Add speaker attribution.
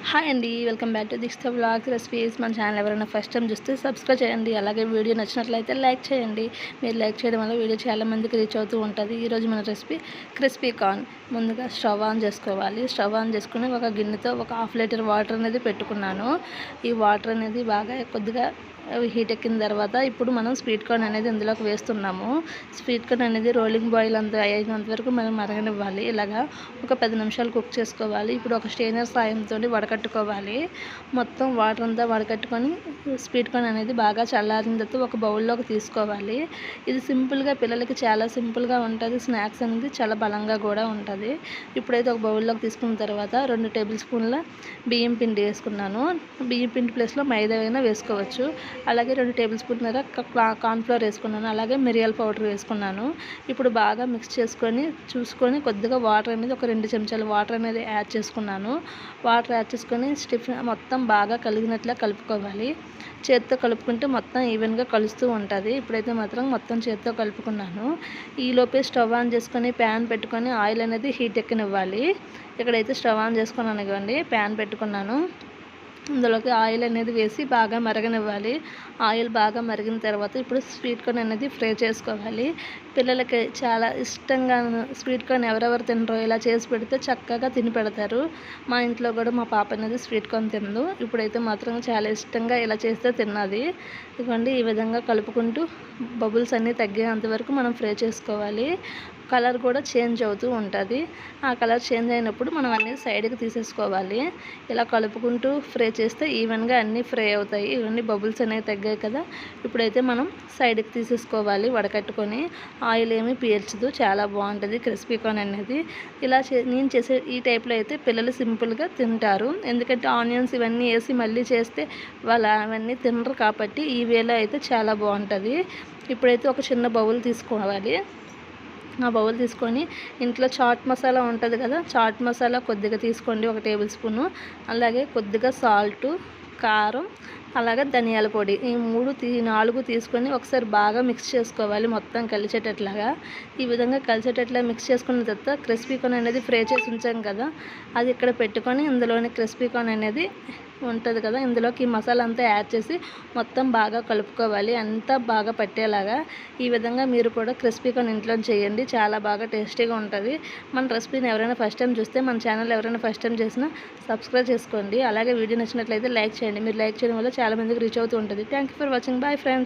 Speaker 1: Hi అండి, welcome back to దిక్స్తా vlogs recipes. మన ఛానల్ ఎవరైనా ఫస్ట్ టైం చూస్తే సబ్స్క్రైబ్ చేయండి. అలాగే వీడియో నచ్చినట్లయితే లైక్ చేయండి. మీరు లైక్ చేయడం వల్ల వీడియో చాలా మందికి రీచ్ అవుతూ ఉంటుంది. ఈరోజు మన రెసిపీ క్రిస్పీ కార్న్. ముందుగా స్టవ్ ఆన్ చేసుకోవాలి. స్టవ్ ఆన్ చేసుకుని ఒక గిన్నెతో ఒక హాఫ్ లీటర్ వాటర్ అనేది పెట్టుకున్నాను. ఈ వాటర్ అనేది బాగా కొద్దిగా హీట్ ఎక్కిన తర్వాత ఇప్పుడు మనం స్వీట్ కార్న్ అనేది ఇందులోకి వేస్తున్నాము. స్వీట్ కార్న్ అనేది రోలింగ్ బాయిల్ అయినంత వరకు మనం మరగనివ్వాలి. ఇలాగా ఒక 10 నిమిషాలు కుక్ చేసుకోవాలి. ఇప్పుడు ఒక స్టెయినర్ సాయంతో వడకట్టుకోవాలి. మొత్తం వాటర్ అంతా వడకట్టుకొని స్వీట్ కార్న్ అనేది బాగా చల్లారిన తర్వాత ఒక బౌల్లోకి తీసుకోవాలి. ఇది సింపుల్గా పిల్లలకి చాలా సింపుల్గా ఉంటుంది. స్నాక్స్ అనేది చాలా బలంగా కూడా ఉంటుంది. ఇప్పుడైతే ఒక బౌల్లోకి తీసుకున్న తర్వాత 2 టేబుల్ స్పూన్ల బియ్యం పిండి వేసుకున్నాను. బియ్యం పిండి ప్లేస్లో మైదా అయినా వేసుకోవచ్చు. అలాగే 2 టేబుల్ స్పూన్ల కార్న్ఫ్లోర్ వేసుకున్నాను. అలాగే మిరియాల పౌడర్ వేసుకున్నాను. ఇప్పుడు బాగా మిక్స్ చేసుకొని చూసుకొని కొద్దిగా వాటర్ అనేది ఒక 2 చెంచాలు వాటర్ అనేది యాడ్ చేసుకున్నాను. వాటర్ యాడ్ చేసుకొని మొత్తం బాగా కలిగినట్లా కలుపుకోవాలి. చేత్తో కలుపుకుంటే మొత్తం ఈవెన్గా కలుస్తూ ఉంటుంది. ఇప్పుడైతే మాత్రం మొత్తం చేత్తో కలుపుకున్నాను. ఈలోపే స్టవ్ ఆన్ చేసుకొని ప్యాన్ పెట్టుకొని ఆయిల్ అనేది హీట్ ఎక్కనివ్వాలి. ఇక్కడైతే స్టవ్ ఆన్ చేసుకున్నాను, ఇవ్వండి ప్యాన్ పెట్టుకున్నాను. ఇందులోకి ఆయిల్ అనేది వేసి బాగా మరగనివ్వాలి. ఆయిల్ బాగా మరిగిన తర్వాత ఇప్పుడు స్వీట్ కార్న్ అనేది ఫ్రై చేసుకోవాలి. పిల్లలకి చాలా ఇష్టంగా స్వీట్ కార్న్ ఎవరెవరు తినరో ఇలా చేసి పెడితే చక్కగా తిని పెడతారు. మా ఇంట్లో కూడా మా పాప అనేది స్వీట్ కార్న్ తినదు. ఇప్పుడైతే మాత్రం చాలా ఇష్టంగా ఇలా చేస్తే తిన్నది. ఇదిగోండి ఈ విధంగా కలుపుకుంటూ బబుల్స్ అన్నీ తగ్గేంత వరకు మనం ఫ్రై చేసుకోవాలి. కలర్ కూడా చేంజ్ అవుతూ ఉంటుంది. ఆ కలర్ చేంజ్ అయినప్పుడు మనం అన్నీ సైడ్కి తీసేసుకోవాలి. ఇలా కలుపుకుంటూ ఫ్రై చేస్తే ఈవెన్గా అన్నీ ఫ్రై అవుతాయి. ఇవన్నీ బబుల్స్ అనేవి తగ్గాయి కదా. ఇప్పుడైతే మనం సైడ్కి తీసేసుకోవాలి వడకట్టుకొని. ఆయిల్ ఏమీ పీల్చదు, చాలా బాగుంటుంది క్రిస్పీ కార్న్ అనేది. ఇలా నేను చేసే ఈ టైప్లో అయితే పిల్లలు సింపుల్గా తింటారు. ఎందుకంటే ఆనియన్స్ ఇవన్నీ వేసి మళ్ళీ చేస్తే వాళ్ళు అవన్నీ తినరు కాబట్టి ఈ వేలో అయితే చాలా బాగుంటుంది. ఇప్పుడైతే ఒక చిన్న బౌల్ తీసుకోవాలి. ఆ బౌల్ తీసుకొని ఇంట్లో చాట్ మసాలా ఉంటుంది కదా, చాట్ మసాలా కొద్దిగా తీసుకోండి, 1 టేబుల్ స్పూను. అలాగే కొద్దిగా సాల్టు, కారం, అలాగే ధనియాల పొడి, ఈ 4 తీసుకొని ఒకసారి బాగా మిక్స్ చేసుకోవాలి మొత్తం కలిసేటట్లాగా. ఈ విధంగా కలిసేటట్లా మిక్స్ చేసుకున్న తర్వాత క్రిస్పీ కార్న్ అనేది ఫ్రై చేసి ఉంచాం కదా, అది ఇక్కడ పెట్టుకొని ఇందులోని క్రిస్పీ కార్న్ అనేది ఉంటుంది కదా, ఇందులోకి ఈ మసాలా అంతా యాడ్ చేసి మొత్తం బాగా కలుపుకోవాలి, అంతా బాగా పట్టేలాగా. ఈ విధంగా మీరు కూడా క్రిస్పీ కార్న్ ఇంట్లో చేయండి, చాలా బాగా టేస్టీగా ఉంటుంది. మన రెసిపీని ఎవరైనా ఫస్ట్ టైం చూస్తే మన ఛానల్ ఎవరైనా ఫస్ట్ టైం చేసినా సబ్స్క్రైబ్ చేసుకోండి. అలాగే వీడియో నచ్చినట్లయితే లైక్ చేయండి. మీరు లైక్ చేయడం వల్ల చాలా మందికి రీచ్ అవుతూ ఉంటుంది. Thank you for watching. Bye friends.